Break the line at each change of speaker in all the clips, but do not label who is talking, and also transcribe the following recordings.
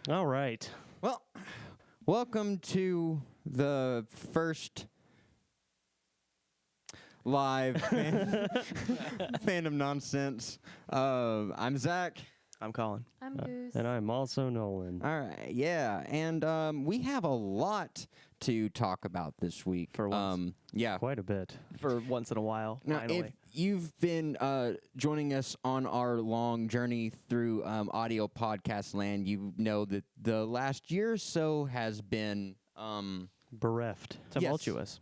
All right.
Well, welcome to the first live Fandom Nonsense. I'm Zach.
I'm Colin.
I'm Goose.
And I'm also Nolan.
All right, yeah, and we have a lot to talk about this week.
For once.
Yeah.
Quite a bit.
For once in a while,
Now,
finally.
if you've been joining us on our long journey through audio podcast land, you know that the last year or so has been
Bereft.
Tumultuous.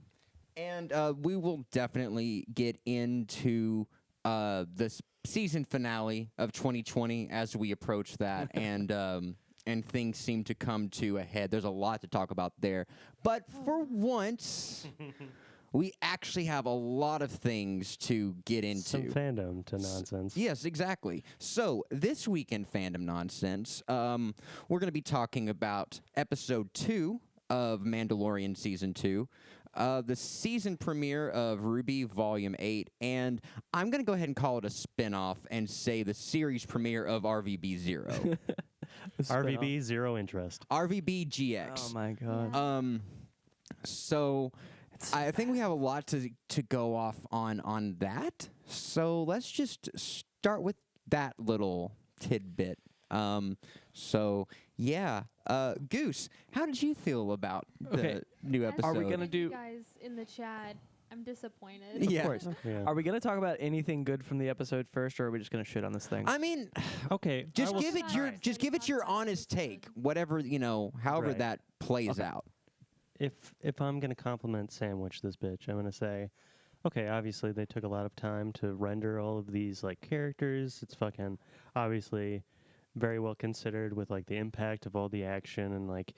and we will definitely get into the season finale of 2020 as we approach that, and things seem to come to a head. There's a lot to talk about there, but for once, we actually have a lot of things to get into.
Some fandom to nonsense.
Yes, exactly. So this week in Fandom Nonsense, we're going to be talking about episode 2 of Mandalorian Season 2, the season premiere of Ruby Volume 8, and I'm going to go ahead and call it a spinoff and say the series premiere of RVB 0.
RVB, zero interest.
RVB GX.
Oh my god.
So I think we have a lot to go off on that. So let's just start with that little tidbit. So yeah, Goose, how did you feel about the new episode?
Are we gonna do-
You guys in the chat, I'm disappointed.
Yeah.
Of course.
Yeah.
Are we going to talk about anything good from the episode first, or are we just going to shit on this thing?
I mean,
Okay.
just
I will
give it your
Alright.
just give it your honest take, whatever however
Right.
that plays
Okay.
out.
If I'm going to compliment Sandwich this bitch, I'm going to say, okay, obviously they took a lot of time to render all of these like characters. It's fucking obviously very well considered with like the impact of all the action and like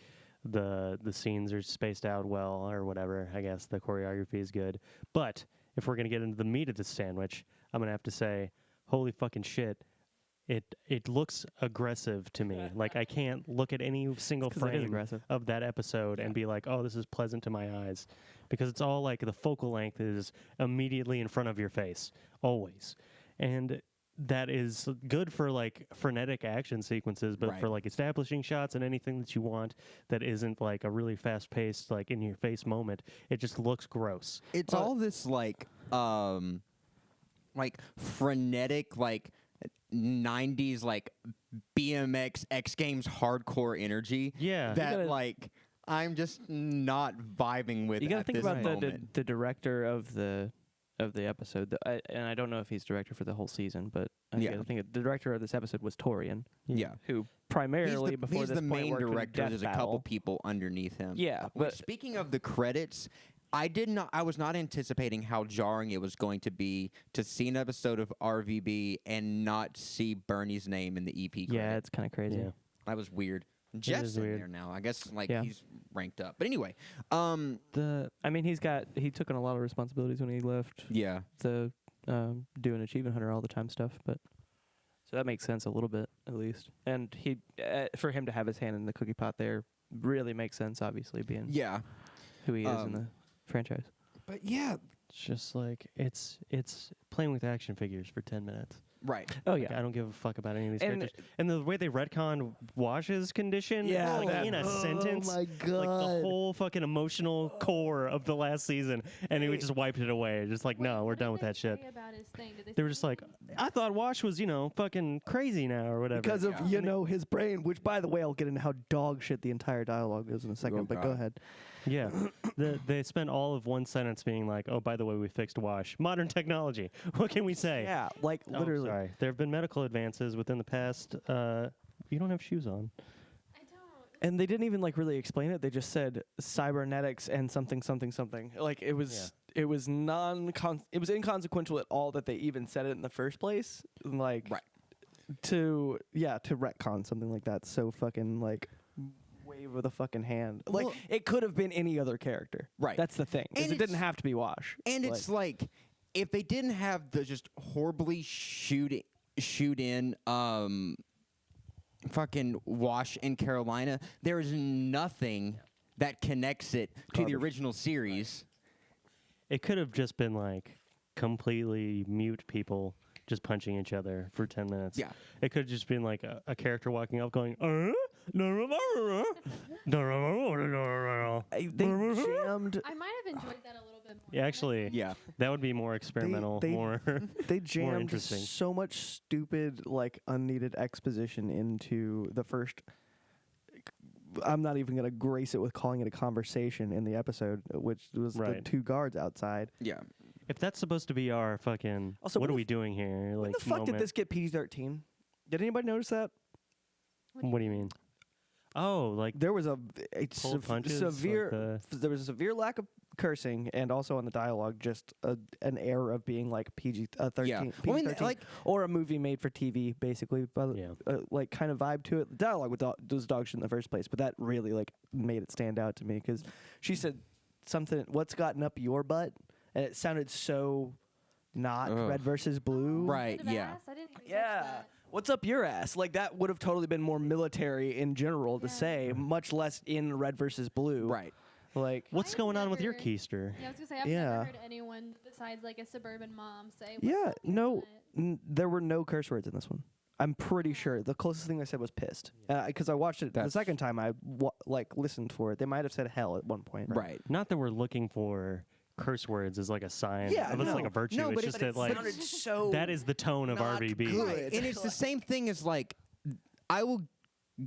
the scenes are spaced out well or whatever. I guess the choreography is good. But if we're going to get into the meat of the sandwich, I'm going to have to say, holy fucking shit. It looks aggressive to me. Like I can't look at any single
'Cause it is
frame
aggressive.
of that episode and be like, oh, this is pleasant to my eyes. Because it's all like the focal length is immediately in front of your face, always. And that is good for like frenetic action sequences, but
Right.
for like establishing shots and anything that you want that isn't like a really fast paced, like in your face moment, it just looks gross.
It's all this like frenetic 90s like BMX X Games hardcore energy.
Yeah.
That
gotta-
like I'm just not vibing with
you got to
at
think
this
about
moment.
the director of the episode. And I don't know if he's director for the whole season, but I
Yeah.
think the director of this episode was Torian,
Yeah.
who primarily before
he's
this
the
point
main
worked with
director.
Death
There's a
Battle.
couple people underneath him.
Yeah,
Which,
but
speaking of the credits, I was not anticipating how jarring it was going to be to see an episode of RVB and not see Bernie's name in the EP credit.
yeah, it's kind of crazy.
Yeah.
That was weird. Jeff's
is
in
weird.
there now. I guess
Yeah.
he's ranked up. But anyway,
I mean, he took on a lot of responsibilities when he left
yeah.
the doing Achievement Hunter all the time stuff, but so that makes sense a little bit at least. And he for him to have his hand in the cookie pot there really makes sense, obviously being
Yeah.
who he is in the franchise.
But yeah,
It's just like it's playing with action figures for 10 minutes.
right.
Oh
Like,
yeah,
I don't give a fuck about any of these
And-
characters. And the way they retcon Wash's condition,
Yeah,
like
that-
in a sentence,
my
like the whole fucking emotional core of the last season, and he just wiped it away. Just like, no, we're done with that shit.
About his thing? Did
They were
say
just like,
anything?
I thought Wash was, fucking crazy now or whatever.
because of
Yeah.
his brain. Which, by the way, I'll get into how dog shit the entire dialogue is in a second.
Oh,
but
God.
go ahead.
Yeah. They spent all of one sentence being like, oh, by the way, we fixed Wash. Modern technology. What can we say?
Yeah, like
Oh,
literally.
sorry. There have been medical advances within the past. You don't have shoes on.
I don't.
And they didn't even like really explain it. They just said cybernetics and something. Like it was it was it was inconsequential at all that they even said it in the first place. Like
Right.
to retcon something like that so fucking like wave with a fucking hand. Like
Well-
it could have been any other character.
Right.
That's the thing. 'Cause
And
it didn't
it's-
have to be Wash.
And it's like if they didn't have the just horribly shoot in fucking Wash in Carolina, there is nothing that connects it to the
Garbage.
original series.
It could have just been like completely mute people just punching each other for 10 minutes.
Yeah.
It could have just been like a character walking up going,
They jammed.
I might have enjoyed that a little bit more.
Yeah, actually,
Yeah.
that would be more experimental,
they-
more.
They jammed
interesting.
so much stupid, like unneeded exposition into the first. I'm not even gonna grace it with calling it a conversation in the episode, which was the
Right.
2 guards outside.
Yeah.
If that's supposed to be our fucking,
Also,
what
when
are
the
we doing here?
When
Like,
the fuck did
moment.
this get PG-13? Did anybody notice that?
What do you mean? Oh, like
There was a
pulled punches, like
severe. There was a severe lack of cursing, and also on the dialogue, just an air of being like PG-13,
Yeah.
PG-13
Well, I mean, like-
or a movie made for TV, basically. But
Yeah.
like kind of vibe to it. The dialogue was dog shit in the first place, but that really like made it stand out to me because she said something. What's gotten up your butt? And it sounded so not
Ugh.
red versus blue.
Right,
Bit of
yeah.
ass? I didn't even catch
Yeah.
that.
What's up your ass? Like that would have totally been more military in general to
Yeah.
say, much less in red versus blue.
Right.
Like
what's
I've
going on with your
never-
keister?
Yeah, I was gonna say I've
Yeah.
never heard anyone besides like a suburban mom say. What's
yeah,
up your
no,
butt?"
there were no curse words in this one. I'm pretty sure the closest thing they said was pissed. Because I watched it the
That's-
second time. I listened for it. They might have said hell at one point.
Right.
Not that we're looking for curse words as like a sign
Yeah,
of it's like
no.
a virtue.
No,
it's
but
just
But
that
it
like
sounded so
that is the tone of
not
RVB.
good.
Right. And it's the same thing as like I will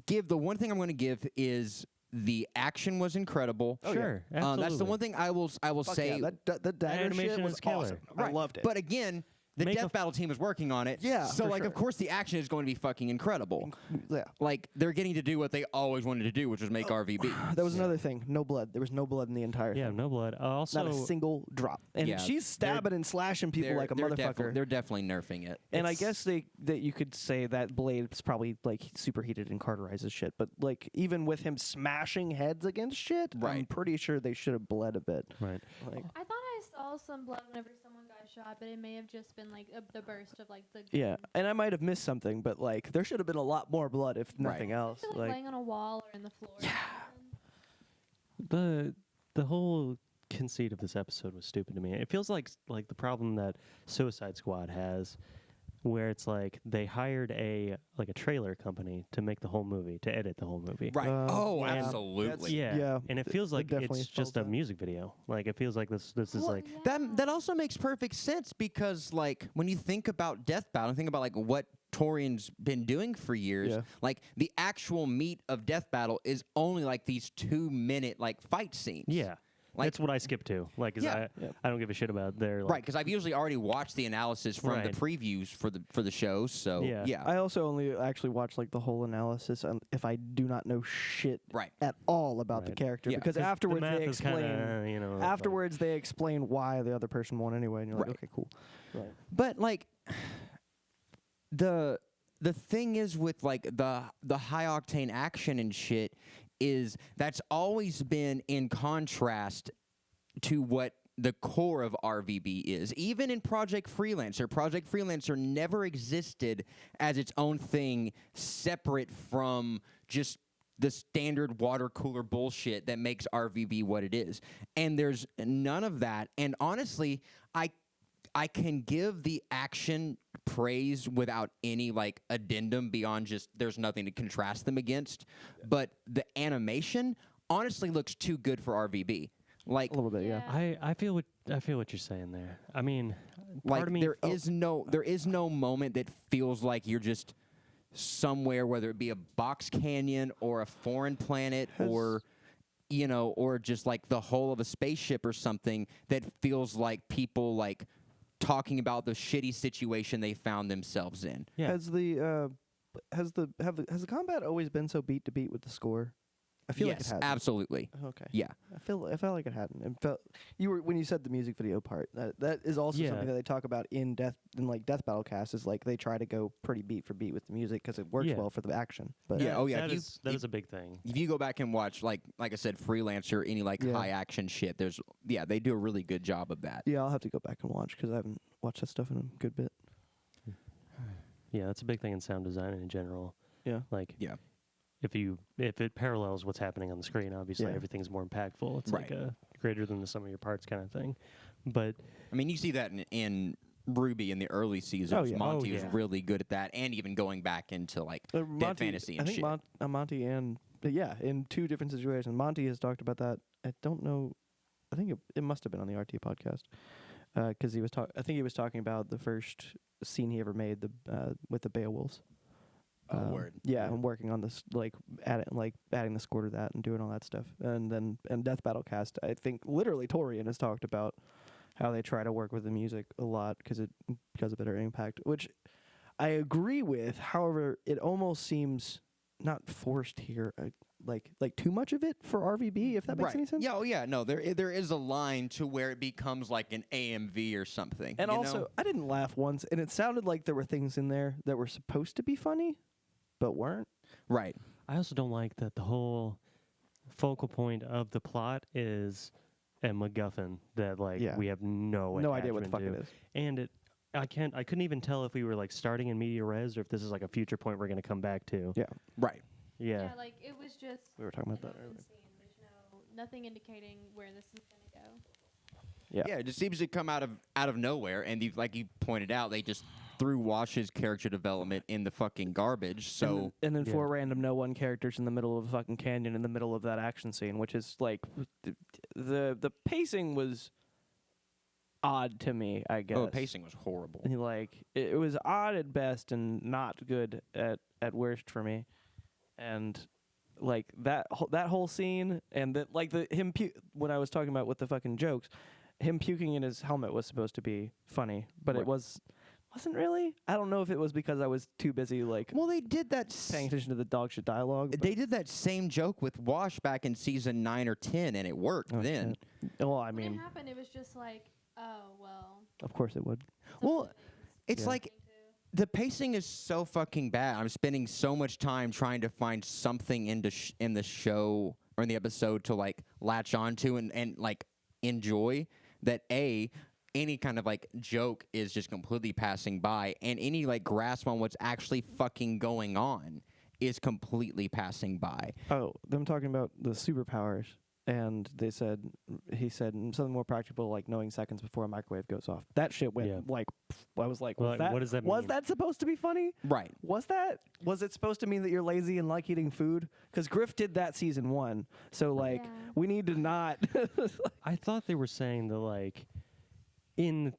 give the one thing I'm going to give is the action was incredible.
Oh, yeah.
Sure,
That's the
absolutely.
one thing I will
Fuck
say.
yeah, the dagger
animation
shit was
is killer.
awesome. I loved it.
But again, the
Make a-
death battle team is working on it.
Yeah,
So
for
like
sure.
of course the action is going to be fucking incredible.
yeah.
Like they're getting to do what they always wanted to do, which was make RVB.
That was another thing. No blood. There was no blood in the entire
Yeah,
thing.
no blood. Also,
Not a single drop. And
Yeah,
she's stabbing and slashing people like a motherfucker.
They're definitely nerfing it.
And I
It's-
guess that you could say that Blade's probably like superheated and cauterizes shit, but like even with him smashing heads against shit, I'm
Right.
pretty sure they should have bled a bit.
right.
Like,
I thought I saw some blood whenever someone got shot, but it may have just been like the burst of like the.
yeah,
gun.
and I might have missed something, but like there should have been a lot more blood if nothing else.
Like,
Like,
laying on a wall or in the floor. Yeah.
The whole conceit of this episode was stupid to me. It feels like the problem that Suicide Squad has, where it's like they hired a trailer company to make the whole movie, to edit the whole movie.
Right. Oh,
yeah.
absolutely.
Yeah,
and it
it-
feels
it
like
definitely
it's just
falls
a
out.
music video. Like it feels like this is
Well,
like
yeah.
That also makes perfect sense because like when you think about Death Battle, think about like what Torian's been doing for years.
Yeah.
Like the actual meat of Death Battle is only like these 2-minute like fight scenes.
yeah.
Like-
That's what I skip to. Like, 'cause
Yeah.
I don't give a shit about their like,
Right, because I've usually already watched the analysis from
Right.
the previews for the show. So
Yeah.
yeah.
I also only actually watch like the whole analysis if I do not know shit
Right.
at all about the
Right.
character
Yeah.
because
'cause
afterwards
the math
they
is
explain.
kinda, you know, like-
Afterwards, they explain why the other person won anyway, and you're like,
Right.
okay, cool. Right.
But like the thing is with like the high octane action and shit is that's always been in contrast to what the core of RVB is. Even in Project Freelancer never existed as its own thing separate from just the standard water cooler bullshit that makes RVB what it is. And there's none of that. And honestly, I can give the action praise without any like addendum beyond just there's nothing to contrast them against. But the animation honestly looks too good for RVB. Like
A little bit, yeah.
I feel what you're saying there. I mean,
like
part of me
there
felt-
is no moment that feels like you're just somewhere, whether it be a box canyon or a foreign planet or or just like the hull of a spaceship or something that feels like people like talking about the shitty situation they found themselves in.
Yeah.
Has the combat always been so beat to beat with the score? I feel like it
Yes,
has.
absolutely.
Okay.
Yeah.
I felt like it hadn't. It felt when you said the music video part. That is also
Yeah.
something that they talk about in Death Battle Cast is like they try to go pretty beat for beat with the music because it works
Yeah.
well for the action. But
Yeah, oh, yeah,
That
if you-
is that is a big thing.
If you go back and watch like I said, Freelancer, any like
Yeah.
high action shit, they do a really good job of that.
yeah, I'll have to go back and watch because I haven't watched that stuff in a good bit.
Yeah, that's a big thing in sound design in general.
Yeah.
Like
Yeah.
if it parallels what's happening on the screen, obviously
Yeah.
everything's more impactful. It's
Right.
like a greater than the sum of your parts kind of thing. But
I mean, you see that in RWBY in the early seasons.
Oh, yeah.
Monty
Oh,
was
yeah.
really good at that, and even going back into like Dead Fantasy
I
and
think
shit.
Monty and in 2 different situations. Monty has talked about that. I don't know. I think it must have been on the RT podcast because I think he was talking about the first scene he ever made with the Beowulfs.
Oh, word.
Yeah, I'm working on this, adding the score to that and doing all that stuff. And Death Battle Cast, I think literally Torian has talked about how they try to work with the music a lot because of their impact, which I agree with. However, it almost seems not forced here, like too much of it for RVB, if that makes any sense.
Yeah, oh yeah, no, there is a line to where it becomes like an AMV or something.
And
you
also,
know?
I didn't laugh once, and it sounded like there were things in there that were supposed to be funny, but weren't.
Right.
I also don't like that the whole focal point of the plot is a MacGuffin that
Yeah.
we have no
idea what the
attachment
fuck
to.
it is.
And I couldn't even tell if we were like starting in media res or if this is like a future point we're going to come back to.
Yeah,
Right.
Yeah.
Yeah, like it was just.
we were talking about
an
that
open
earlier.
scene. There's nothing indicating where this is gonna go.
Yeah, it just seems to come out of nowhere, and like you pointed out, they just threw Wash's character development in the fucking garbage. So
and then
Yeah.
4 random no one characters in the middle of a fucking canyon in the middle of that action scene, which is like the pacing was odd to me, I guess.
oh, the pacing was horrible.
And it was odd at best and not good at worst for me. And like that whole scene, and then like when I was talking about with the fucking jokes, him puking in his helmet was supposed to be funny, but
Right.
it wasn't really. I don't know if it was because I was too busy
Well, they did that.
paying attention to the dog shit dialogue. but-
They did that same joke with Wash back in season 9 or 10, and it worked
Oh,
then.
shit. Well, I
When it
mean,
happened, it was just like, oh well.
of course it would.
some
Well,
of the things
It's
Yeah.
like
to-
the pacing is so fucking bad. I'm spending so much time trying to find something in the show or in the episode to like latch onto and like enjoy that any kind of like joke is just completely passing by, and any like grasp on what's actually fucking going on is completely passing by.
Oh, them talking about the superpowers, and he said something more practical, like knowing seconds before a microwave goes off. That shit went
Yeah.
like, I was like,
Well,
was that,
what does that
was
mean?
that supposed to be funny?
Right.
Was it supposed to mean that you're lazy and like eating food? Because Griff did that season 1, so like
Yeah.
we need to not.
I thought they were saying that like in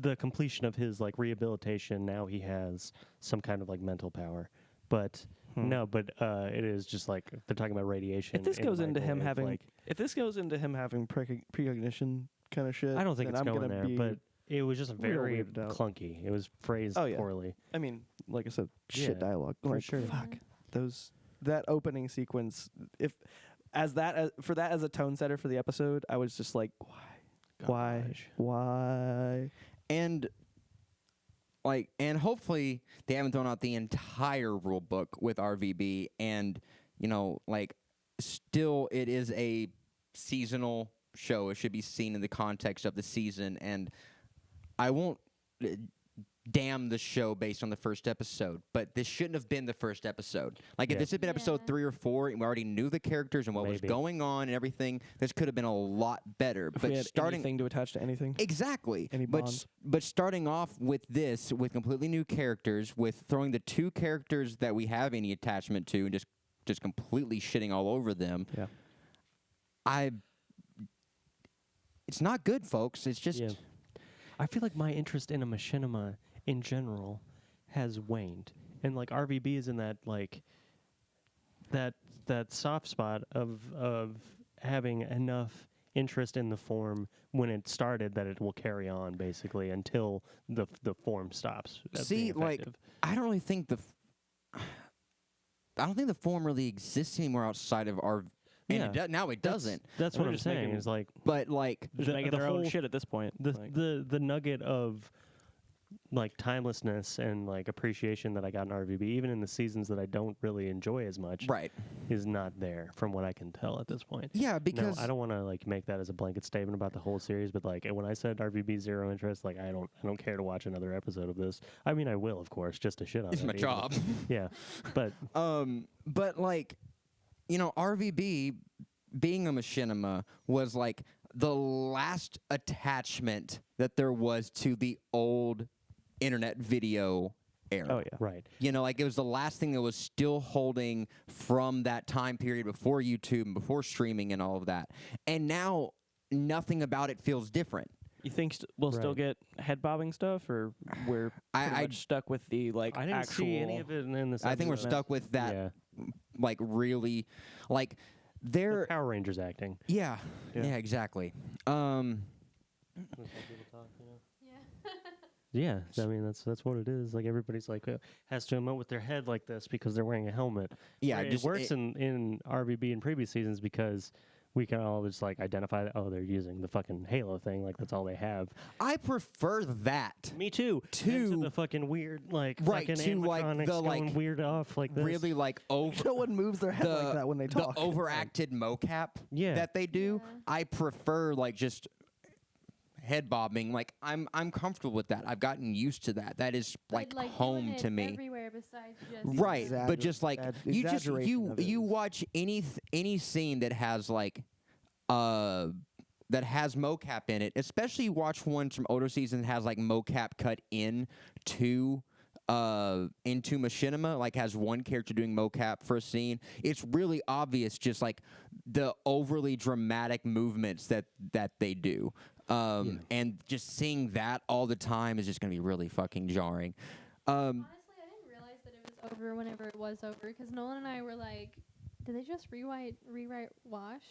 the completion of his like rehabilitation, now he has some kind of like mental power. But no, but it is just like they're talking about radiation.
If this
in the
goes into him
microwave,
having,
like,
if this goes into him having precognition kind of shit,
I don't think
then
it's
I'm
going
gonna
there,
be,
but it was just
real
very
weirded out.
clunky. It was phrased
Oh, yeah.
poorly.
I mean, like I said,
Yeah,
shit dialogue.
for
Like,
sure.
Fuck that opening sequence. If as a tone setter for the episode, I was just like,
Gosh.
why?
And hopefully they haven't thrown out the entire rule book with RVB, and still it is a seasonal show. It should be seen in the context of the season, and I won't damn the show based on the first episode, but this shouldn't have been the first episode. Like, if
Yeah.
this had been episode
Yeah.
3 or 4, and we already knew the characters and what was
Maybe.
going on and everything, this could have been a lot better.
If
But
we had
starting
anything to attach to anything.
exactly,
Any bond.
but starting off with this, with completely new characters, with throwing the 2 characters that we have any attachment to, and just completely shitting all over them.
Yeah.
It's not good, folks. It's just.
Yeah. I feel like my interest in a machinima in general has waned, and like RVB is in that like that soft spot of having enough interest in the form when it started that it will carry on basically until the form stops. as
See,
being
like,
effective.
I don't really think I don't think the form really exists anymore outside of our. And
Yeah.
now it doesn't.
That's
They're
what I'm
just
saying.
making-
Is like
But like,
Just
the-
making
the
their own
whole-
shit at this point.
the
Like,
the nugget of like timelessness and like appreciation that I got in RVB, even in the seasons that I don't really enjoy as much,
right?
is not there from what I can tell at this point.
Yeah, because
No, I don't want to like make that as a blanket statement about the whole series, but like when I said RVB zero interest, like I don't care to watch another episode of this. I mean, I will, of course, just to shit on
it's
it.
my
even.
job.
Yeah, but
But like, RVB being a machinima was like the last attachment that there was to the old internet video era.
Oh yeah.
Right.
You know, like it was the last thing that was still holding from that time period before YouTube and before streaming and all of that. And now nothing about it feels different.
You think we'll still
Right.
get head bobbing stuff, or we're pretty
I
much stuck with the like
I didn't
actual?
see any of it in this.
I think we're
episode.
stuck with that,
Yeah.
like really, like
The
they're
Power Rangers acting.
yeah,
Yeah.
yeah, exactly.
Yeah, I mean that's what it is. Like everybody's like has to emote with their head like this because they're wearing a helmet.
Yeah,
it
just-
works in RVB in previous seasons because we can all just like identify that, oh, they're using the fucking Halo thing, like that's all they have.
I prefer that.
Me too.
To-
And to the fucking weird like
Right,
fucking
to, like,
animatronics
the,
going
like,
weird off like this.
Really, like over
No one moves their head like that when they talk.
the overacted mocap
Yeah.
that they do.
Yeah.
I prefer like just head bobbing. Like I'm comfortable with that. I've gotten used to that. That is like
doing
home
it
to me.
everywhere besides just
Right, but just like you just
exaggeration of it
you
is-
watch any scene that has like that has mocap in it, especially you watch ones from older seasons that has like mocap cut in to into machinima, like has one character doing mocap for a scene. It's really obvious just like the overly dramatic movements that they do. And just seeing that all the time is just going to be really fucking jarring.
Honestly, I didn't realize that it was over whenever it was over because Nolan and I were like, did they just rewrite Wash?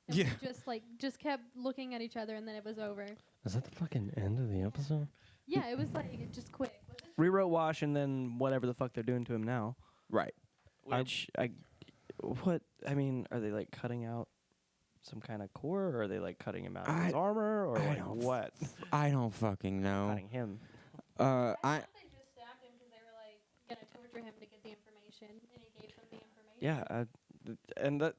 And
Yeah.
we just kept looking at each other and then it was over.
Is that the fucking end of the episode?
Yeah, it was like just quick. Was it?
Rewrote Wash and then whatever the fuck they're doing to him now.
Right.
Which I mean, are they like cutting out some kind of core, or are they like cutting him out of his armor, or
I
like
don't
what?
I don't fucking know.
Cutting him.
I
thought they just stabbed him because they were like gonna torture him to get the information, and he gave them the information.
Yeah, and that.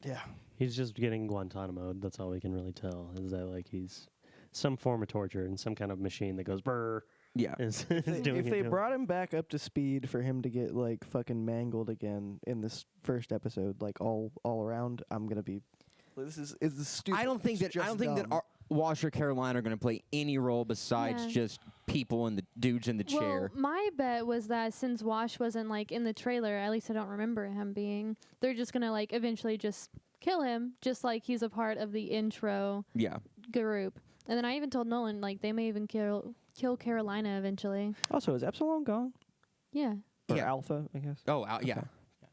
Yeah.
He's just getting Guantanamo. That's all we can really tell. Is that like he's some form of torture and some kind of machine that goes brr.
yeah.
Is doing
If
it
they
to him.
brought him back up to speed for him to get like fucking mangled again in this first episode, like all around, I'm gonna be. This is stupid.
I don't think
It's
that
just dumb.
Washer Carolina are going to play any role besides
Yeah.
just people and the dudes in the chair.
Well, my bet was that since Wash wasn't like in the trailer, at least I don't remember him being, they're just gonna like eventually just kill him, just like he's a part of the intro
Yeah.
group. And then I even told Nolan like they may even kill Carolina eventually.
Also, is Epsilon gone?
Yeah,
Or
Yeah.
Alpha, I guess.
Oh, yeah.
Okay.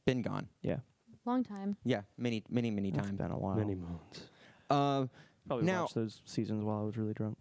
Been gone.
Yeah.
long time.
Yeah. Many
It's
times.
been a while.
Many moons.
Probably
Now-
watched those seasons while I was really drunk.